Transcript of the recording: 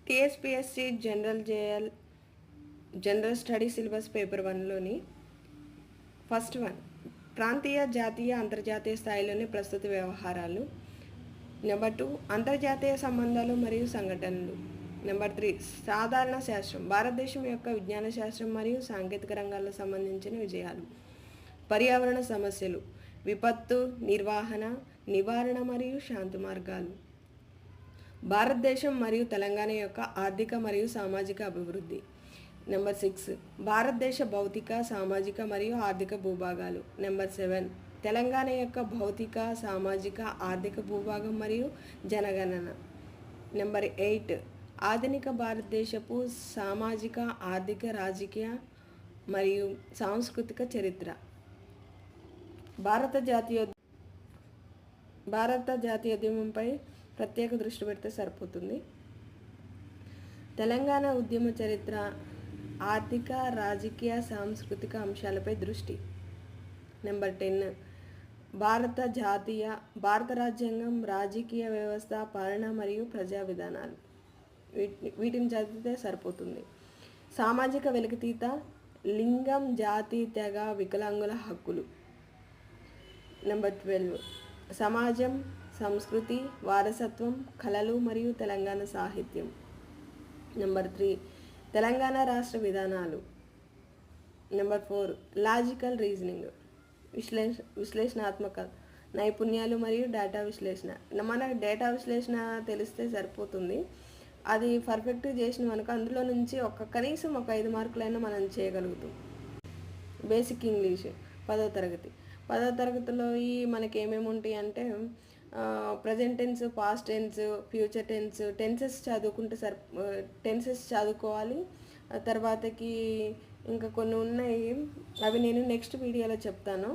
TSPSC general study syllabus paper 1లోని first one ప్రాంతీయ, జాతీయ, అంతర్జాతీయ స్థాయిలోని ప్రస్తుత వ్యవహారాలు. నెంబర్ 2 అంతర్జాతీయ సంబంధాలు మరియు సంఘటనలు. నెంబర్ 3 సాధారణ శాస్త్రం, భారతదేశం యొక్క విజ్ఞాన శాస్త్రం మరియు సాంకేతిక రంగాలకు సంబంధించిన విజయాలు. పర్యావరణ సమస్యలు, విపత్తు నిర్వహణ, నివారణ మరియు శాంతి మార్గాలు. భారతదేశం మరియు తెలంగాణ యొక్క ఆర్థిక మరియు సామాజిక అభివృద్ధి. నెంబర్ 6 భారతదేశ భౌతిక, సామాజిక మరియు ఆర్థిక భూభాగాలు. నెంబర్ 7 తెలంగాణ యొక్క భౌతిక, సామాజిక, ఆర్థిక భూభాగం మరియు జనగణన. నెంబర్ 8 ఆధునిక భారతదేశపు సామాజిక, ఆర్థిక, రాజకీయ మరియు సాంస్కృతిక చరిత్ర. భారత జాతీయోద్యమంపై ప్రత్యేక దృష్టి పెడితే సరిపోతుంది. తెలంగాణ ఉద్యమ చరిత్ర, ఆర్థిక, రాజకీయ, సాంస్కృతిక అంశాలపై దృష్టి. నెంబర్ 10 భారత రాజ్యాంగం, రాజకీయ వ్యవస్థ, పాలన మరియు ప్రజా విధానాలు. వీటిని చదివితే సరిపోతుంది. సామాజిక వెలికితీత, లింగం, జాతి, తెగ, వికలాంగుల హక్కులు. నెంబర్ 12 సమాజం, సంస్కృతి, వారసత్వం, కళలు మరియు తెలంగాణ సాహిత్యం. నెంబర్ 3 తెలంగాణ రాష్ట్ర విధానాలు. నెంబర్ 4 లాజికల్ రీజనింగ్, విశ్లేషణాత్మక నైపుణ్యాలు మరియు డేటా విశ్లేషణ. మనకు డేటా విశ్లేషణ తెలిస్తే సరిపోతుంది. అది పర్ఫెక్ట్గా చేసిన మనకు అందులో నుంచి కనీసం ఒక 5 మార్కులైనా మనం చేయగలుగుతాం. బేసిక్ ఇంగ్లీష్ 10వ తరగతి. 10వ తరగతిలో మనకి ఏమేమి ఉంటాయి అంటే present tense, past tense, future tense, tenses చదువుకోవాలి. తర్వాతకి ఇంకా కొన్ని ఉన్నాయి, అవి నేను నెక్స్ట్ వీడియోలో చెప్తాను.